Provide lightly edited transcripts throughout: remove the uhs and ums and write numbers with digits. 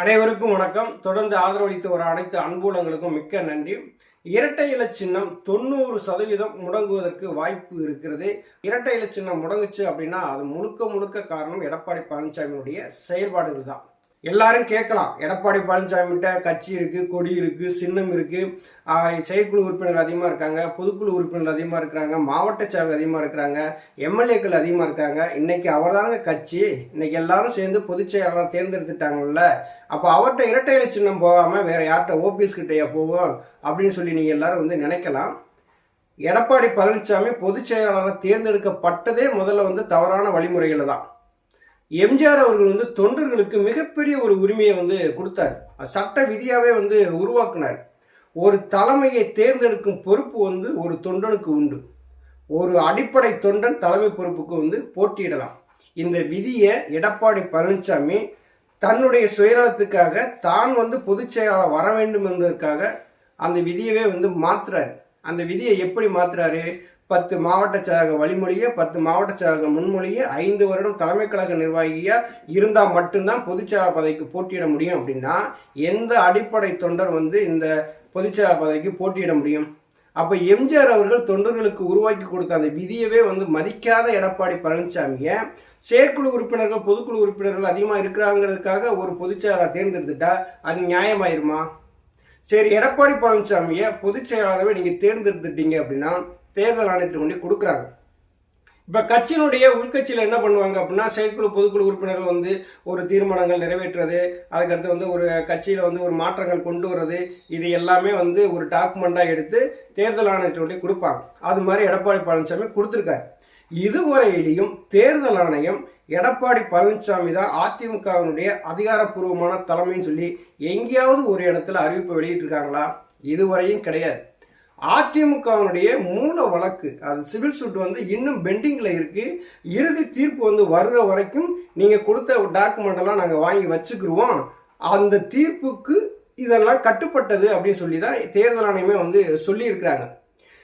அனைவருக்கும் வணக்கம். தொடர்ந்து ஆதரவளித்து வர அனைத்து அன்புலங்களுக்கும் மிக்க நன்றி. இரட்டை இலை சின்னம் 90% முடங்குவதற்கு வாய்ப்பு இருக்கிறது. இரட்டை இலை சின்னம் முடங்குச்சு அப்படின்னா அது முழுக்க முழுக்க காரணம் எடப்பாடி பழனிசாமியுடைய செயல்பாடுகள் தான். எல்லாரும் கேட்கலாம், எடப்பாடி பழனிசாமிகிட்ட கட்சி இருக்கு, கொடி இருக்கு, சின்னம் இருக்கு, செயற்குழு உறுப்பினர்கள் அதிகமாக இருக்காங்க, பொதுக்குழு உறுப்பினர்கள் அதிகமாக இருக்கிறாங்க, மாவட்ட செயலர்கள் அதிகமாக இருக்கிறாங்க, எம்எல்ஏக்கள் அதிகமாக இருக்காங்க. இன்னைக்கு அவர் தாங்க கட்சி. இன்னைக்கு எல்லாரும் சேர்ந்து பொதுச் செயலாளர் தேர்ந்தெடுத்துட்டாங்கல்ல, அப்போ அவர்கிட்ட இரட்டை இலை சின்னம் போகாம வேற யார்கிட்ட ஓபிஎஸ் கிட்டையா போகும் அப்படின்னு சொல்லி நீங்க எல்லாரும் நினைக்கலாம். எடப்பாடி பழனிசாமி பொதுச் செயலாளராக தேர்ந்தெடுக்கப்பட்டதே முதல்ல தவறான வழிமுறைகள் தான். எம்ஜிஆர் அவர்கள் தொண்டர்களுக்கு மிகப்பெரிய ஒரு உரிமையை கொடுத்தார். சட்ட விதியாவே உருவாக்குனார். ஒரு தலைமையை தேர்ந்தெடுக்கும் பொறுப்பு ஒரு தொண்டனுக்கு உண்டு. ஒரு அடிப்படை தொண்டன் தலைமை பொறுப்புக்கு போட்டியிடலாம். இந்த விதியை எடப்பாடி பழனிசாமி தன்னுடைய சுயநலத்துக்காக தான் பொதுச் செயலாளர் வர வேண்டும் என்பதற்காக அந்த விதியவே மாத்துறாரு. அந்த விதியை எப்படி மாத்துறாரு? 10 மாவட்ட செயலக வழிமொழிய, 10 மாவட்ட செயலக முன்மொழிய, 5 வருடம் தலைமை கழக நிர்வாகியா இருந்தால் மட்டும்தான் பொதுச்செயலாளர் பதவிக்கு போட்டியிட முடியும். அப்படின்னா எந்த அடிப்படை தொண்டர் இந்த பொதுச்செயலாளர் பதவிக்கு போட்டியிட முடியும்? அப்ப எம்ஜிஆர் அவர்கள் தொண்டர்களுக்கு உருவாக்கி கொடுத்த அந்த விதியவே மதிக்காத எடப்பாடி பழனிசாமிய செயற்குழு உறுப்பினர்கள், பொதுக்குழு உறுப்பினர்கள் அதிகமா இருக்கிறாங்கிறதுக்காக ஒரு பொதுச்செயலாளர் தேர்ந்தெடுத்துட்டா அது நியாயமாயிருமா? சரி, எடப்பாடி பழனிசாமிய பொதுச் செயலாளரவே நீங்க தேர்ந்தெடுத்துட்டீங்க அப்படின்னா தேர்தல் ஆணையத்தில் கொண்டு கொடுக்குறாங்க. இப்போ கட்சியினுடைய உள்கட்சியில் என்ன பண்ணுவாங்க அப்படின்னா, செயற்குழு பொதுக்குழு உறுப்பினர்கள் ஒரு தீர்மானங்கள் நிறைவேற்றுறது, அதுக்கடுத்து ஒரு கட்சியில் ஒரு மாற்றங்கள் கொண்டு வர்றது, இது எல்லாமே ஒரு டாக்குமெண்ட்டாக எடுத்து தேர்தல் ஆணையத்தில் கொண்டு கொடுப்பாங்க. அது மாதிரி எடப்பாடி பழனிசாமி கொடுத்துருக்காரு. இதுவரையிலையும் தேர்தல் ஆணையம் எடப்பாடி பழனிசாமி தான் அதிமுகவினுடைய அதிகாரப்பூர்வமான தலைமைன்னு சொல்லி எங்கேயாவது ஒரு இடத்துல அறிவிப்பு வெளியிட்டிருக்காங்களா? இதுவரையும் கிடையாது. அதிமுகவினுடைய மூல வழக்கு, அது சிவில் சூட் இன்னும் பெண்டிங்ல இருக்கு. இறுதி தீர்ப்பு வர்ற வரைக்கும் நீங்க கொடுத்த டாக்குமெண்ட் எல்லாம் நாங்க வாங்கி வச்சுக்கிருவோம், அந்த தீர்ப்புக்கு இதெல்லாம் கட்டுப்பட்டது அப்படின்னு சொல்லி தான் தேர்தல் ஆணையமே சொல்லி இருக்கிறாங்க.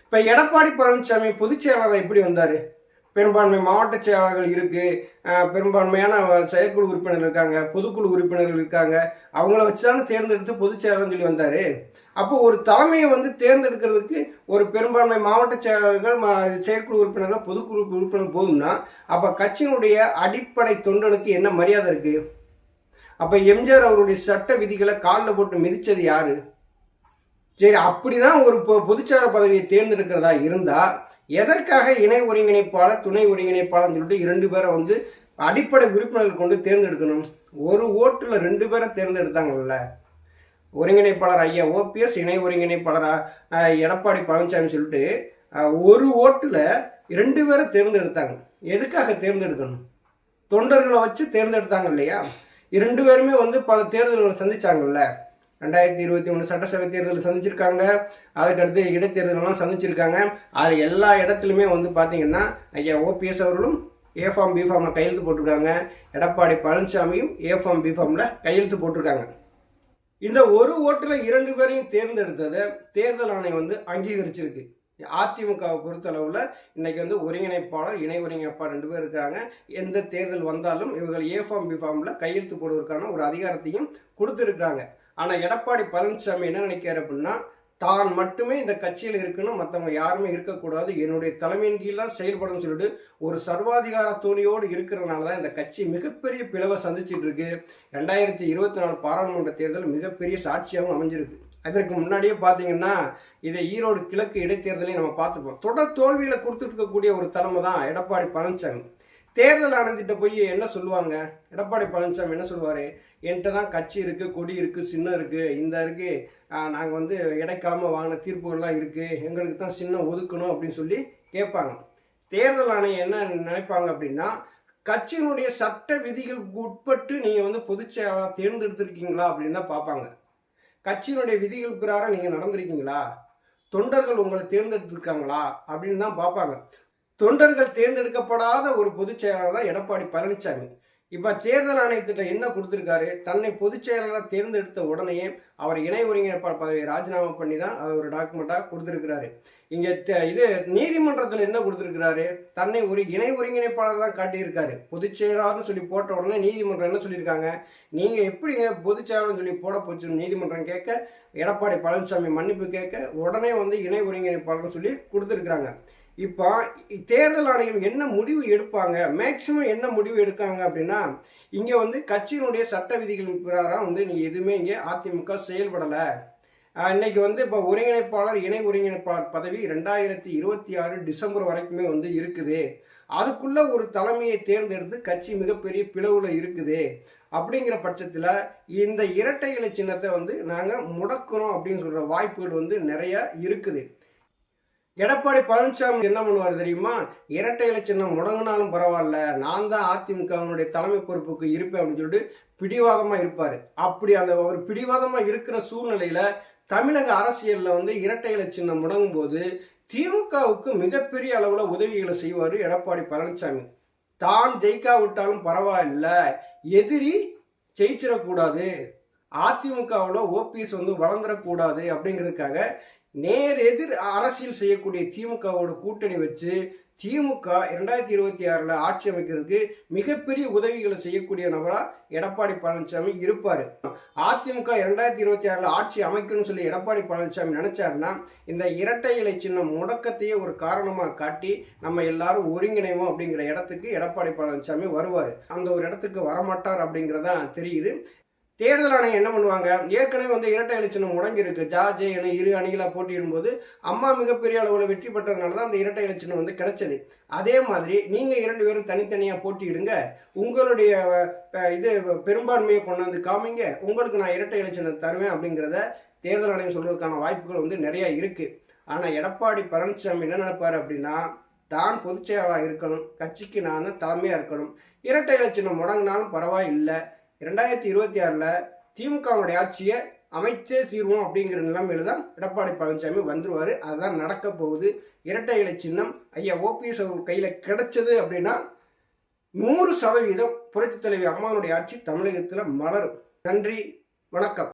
இப்ப எடப்பாடி பழனிசாமி பொதுச் செயலாளர் எப்படி வந்தாரு? பெரும்பான்மை மாவட்ட செயலாளர்கள் இருக்கு, பெரும்பான்மையான செயற்குழு உறுப்பினர்கள் இருக்காங்க, பொதுக்குழு உறுப்பினர்கள் இருக்காங்க, அவங்கள வச்சுதானே தேர்ந்தெடுத்து பொதுச் செயலாளர் சொல்லி வந்தாரு. அப்போ ஒரு தலைமையை தேர்ந்தெடுக்கிறதுக்கு ஒரு பெரும்பான்மை மாவட்ட செயலாளர்கள், செயற்குழு உறுப்பினர்கள், பொதுக்குழு உறுப்பினர்கள் போதும்னா அப்ப கட்சியினுடைய அடிப்படை தொண்டனுக்கு என்ன மரியாதை இருக்கு? அப்ப எம்ஜிஆர் அவருடைய சட்ட விதிகளை காலில் போட்டு மிதிச்சது யாரு? சரி, அப்படிதான் ஒரு பொதுச்செயலாளர் பதவியை தேர்ந்தெடுக்கிறதா இருந்தா எதற்காக இணை ஒருங்கிணைப்பாளர், துணை ஒருங்கிணைப்பாளர் சொல்லிட்டு 2 பேரை அடிப்படை உறுப்பினர்கள் கொண்டு தேர்ந்தெடுக்கணும்? ஒரு ஓட்டுல 2 பேரை தேர்ந்தெடுத்தாங்கல்ல. ஒருங்கிணைப்பாளர் ஐயா ஓபிஎஸ், இணை ஒருங்கிணைப்பாளர் எடப்பாடி பழனிசாமி சொல்லிட்டு ஒரு ஓட்டுல 2 பேரை தேர்ந்தெடுத்தாங்க. எதுக்காக தேர்ந்தெடுக்கணும்? தொண்டர்களை வச்சு தேர்ந்தெடுத்தாங்க இல்லையா? 2 பேருமே பல தேர்தல்களை சந்திச்சாங்கல்ல. 2021 சட்டசபை தேர்தல் சந்திச்சிருக்காங்க, அதுக்கடுத்து இடைத்தேர்தலாம் சந்திச்சிருக்காங்க. அது எல்லா இடத்துலையுமே பார்த்தீங்கன்னா ஐயா ஓபிஎஸ் அவர்களும் ஏஃபார்ம் பிஃபார்ம்ல கையெழுத்து போட்டிருக்காங்க, எடப்பாடி பழனிசாமியும் ஏஃபார்ம் பிஃபார்ம்ல கையெழுத்து போட்டிருக்காங்க. இந்த ஒரு ஓட்டுல 2 பேரையும் தேர்ந்தெடுத்ததை தேர்தல் ஆணையம் அங்கீகரிச்சிருக்கு. அதிமுகவை பொறுத்தளவுல இன்னைக்கு ஒருங்கிணைப்பாளர், இணை ஒருங்கிணைப்பாளர் 2 பேர் இருக்கிறாங்க. எந்த தேர்தல் வந்தாலும் இவர்கள் ஏஃபார்ம் பிஃபார்ம்ல கையெழுத்து போடுவதற்கான ஒரு அதிகாரத்தையும் கொடுத்துருக்காங்க. ஆனா எடப்பாடி பழனிசாமி என்ன நினைக்கிறார் அப்படின்னா, தான் மட்டுமே இந்த கட்சியில் இருக்கணும், மற்றவங்க யாருமே இருக்கக்கூடாது, என்னுடைய தலைமையின் கீழ் தான் செயல்படும் சொல்லிட்டு ஒரு சர்வாதிகார தோணியோடு இருக்கிறதுனால தான் இந்த கட்சி மிகப்பெரிய பிளவை சந்திச்சுட்டு இருக்கு. 2024 பாராளுமன்ற தேர்தல் மிகப்பெரிய சாட்சியாகவும் அமைஞ்சிருக்கு. அதற்கு முன்னாடியே பார்த்தீங்கன்னா இதை ஈரோடு கிழக்கு இடைத்தேர்தலையும் நம்ம பார்த்துப்போம். தொடர் தோல்வியில கொடுத்துட்டு இருக்கக்கூடிய ஒரு தலைமை தான் எடப்பாடி பழனிசாமி. தேர்தல் ஆணையத்திட்ட போய் என்ன சொல்லுவாங்க? எடப்பாடி பழனிசாமி என்ன சொல்லுவாரு? என்கிட்ட தான் கட்சி இருக்கு, கொடி இருக்கு, சின்னம் இருக்கு, இந்த இருக்கு, நாங்கள் இடைக்காலமாக வாங்கின தீர்ப்புகள்லாம் இருக்கு, எங்களுக்கு தான் சின்னம் ஒதுக்கணும் அப்படின்னு சொல்லி கேட்பாங்க. தேர்தல் ஆணையம் என்ன நினைப்பாங்க அப்படின்னா, கட்சியினுடைய சட்ட விதிகளுக்கு உட்பட்டு நீங்க பொதுச் செயலாளர் தேர்ந்தெடுத்திருக்கீங்களா அப்படின்னு தான் பார்ப்பாங்க. கட்சியினுடைய விதிகள் பிரகாரம் நீங்க நடந்திருக்கீங்களா, தொண்டர்கள் உங்களை தேர்ந்தெடுத்திருக்காங்களா அப்படின்னு தான் பார்ப்பாங்க. தொண்டர்கள் தேர்ந்தெடுக்கப்படாத ஒரு பொதுச் செயலாளர் தான் எடப்பாடி பழனிசாமி. இப்ப தேர்தல் ஆணையத்திட்ட என்ன கொடுத்திருக்காரு, தன்னை பொதுச் செயலாளர் தேர்ந்தெடுத்த உடனேயே அவர் இணை ஒருங்கிணைப்பாளர் பதவியை ராஜினாமா பண்ணி தான் அதை ஒரு டாக்குமெண்டா கொடுத்திருக்கிறாரு. இங்க இது நீதிமன்றத்தில் என்ன கொடுத்திருக்கிறாரு, தன்னை ஒரு இணை ஒருங்கிணைப்பாளர் தான் காட்டியிருக்காரு. பொதுச் செயலாளர்னு சொல்லி போட்ட உடனே நீதிமன்றம் என்ன சொல்லியிருக்காங்க, நீங்க எப்படிங்க பொதுச் செயலாளர்னு சொல்லி போட போச்சு நீதிமன்றம் கேட்க, எடப்பாடி பழனிசாமி மன்னிப்பு கேட்க, உடனே இணை ஒருங்கிணைப்பாளர்னு சொல்லி கொடுத்திருக்கிறாங்க. இப்போ தேர்தல் ஆணையம் என்ன முடிவு எடுப்பாங்க, மேக்சிமம் என்ன முடிவு எடுக்காங்க அப்படின்னா, இங்கே கட்சியினுடைய சட்ட விதிகளின் பிரகாரம் நீ எதுவுமே இங்கே அதிமுக செயல்படலை. இன்னைக்கு இப்போ ஒருங்கிணைப்பாளர் இணை ஒருங்கிணைப்பாளர் பதவி 2026 டிசம்பர் வரைக்குமே இருக்குது. அதுக்குள்ள ஒரு தலைமையை தேர்ந்தெடுத்து கட்சி மிகப்பெரிய பிளவுல இருக்குது. அப்படிங்கிற பட்சத்தில் இந்த இரட்டை இலை சின்னத்தை நாங்கள் முடக்கணும் அப்படின்னு சொல்ற வாய்ப்புகள் நிறைய இருக்குது. எடப்பாடி பழனிசாமி என்ன பண்ணுவார் தெரியுமா, இரட்டை இலை சின்னம் முடங்கினாலும் பரவாயில்ல, நான் தான் அதிமுகவினுடைய தலைமை பொறுப்புக்கு இருப்பேன் அப்படின்னு சொல்லிட்டு பிடிவாதமா இருப்பாரு. அப்படி அந்த ஒரு பிடிவாதமா இருக்கிற சூழ்நிலையில தமிழக அரசியல்ல இரட்டை இலை சின்னம் முடங்கும் போது திமுகவுக்கு மிகப்பெரிய அளவுல உதவிகளை செய்வாரு எடப்பாடி பழனிசாமி. தான் ஜெயிக்காவிட்டாலும் பரவாயில்ல, எதிரி ஜெயிச்சிடக்கூடாது, அதிமுகவில் ஓபிஎஸ் வளர்ந்துடக்கூடாது அப்படிங்கிறதுக்காக நேர் எதிர் அரசியல் செய்யக்கூடிய திமுகவோட கூட்டணி வச்சு திமுக 2026 ஆட்சி அமைக்கிறதுக்கு மிகப்பெரிய உதவிகளை செய்யக்கூடிய நபரா எடப்பாடி பழனிசாமி இருப்பாரு. அதிமுக 2026 ஆட்சி அமைக்கணும்னு சொல்லி எடப்பாடி பழனிசாமி நினைச்சாருன்னா இந்த இரட்டை இலை சின்னம் முடக்கத்தையே ஒரு காரணமா காட்டி நம்ம எல்லாரும் ஒருங்கிணைவோம் அப்படிங்கிற இடத்துக்கு எடப்பாடி பழனிசாமி வருவார். அந்த ஒரு இடத்துக்கு வரமாட்டார் அப்படிங்கிறதா தெரியுது. தேர்தல் ஆணையம் என்ன பண்ணுவாங்க, ஏற்கனவே இரட்டை இலை சின்னம் முடங்கி இருக்கு. ஜார்ஜ் என இரு அணிகளா போட்டியிடும் போது அம்மா மிகப்பெரிய அளவில் வெற்றி பெற்றதுனால தான் அந்த இரட்டை இலை சின்னம் கிடைச்சது. அதே மாதிரி நீங்க 2 பேரும் தனித்தனியா போட்டியிடுங்க, உங்களுடைய பெரும்பான்மையை கொண்டாந்து காமிங்க, உங்களுக்கு நான் இரட்டை இலை சின்னம் தருவேன் அப்படிங்கிறத தேர்தல் ஆணையம் சொல்றதுக்கான வாய்ப்புகள் நிறைய இருக்கு. ஆனா எடப்பாடி பழனிசாமி என்ன நினைப்பாரு அப்படின்னா, தான் பொதுச் செயலாளராக இருக்கணும், கட்சிக்கு நான் தான் தலைமையா இருக்கணும், இரட்டை இலை சின்னம் முடங்கினாலும் பரவாயில்லை, 2026 திமுகவுடைய ஆட்சியை அமைச்சே தீர்வோம் அப்படிங்கிற நிலைமையில தான் எடப்பாடி பழனிசாமி வந்துருவாரு. அதுதான் நடக்க போகுது. இரட்டை இலை சின்னம் ஐயா ஓபிஎஸ் அவர் கையில கிடைச்சது அப்படின்னா 100% புரட்சி தலைவி அம்மாவுடைய ஆட்சி தமிழகத்தில் மலரும். நன்றி, வணக்கம்.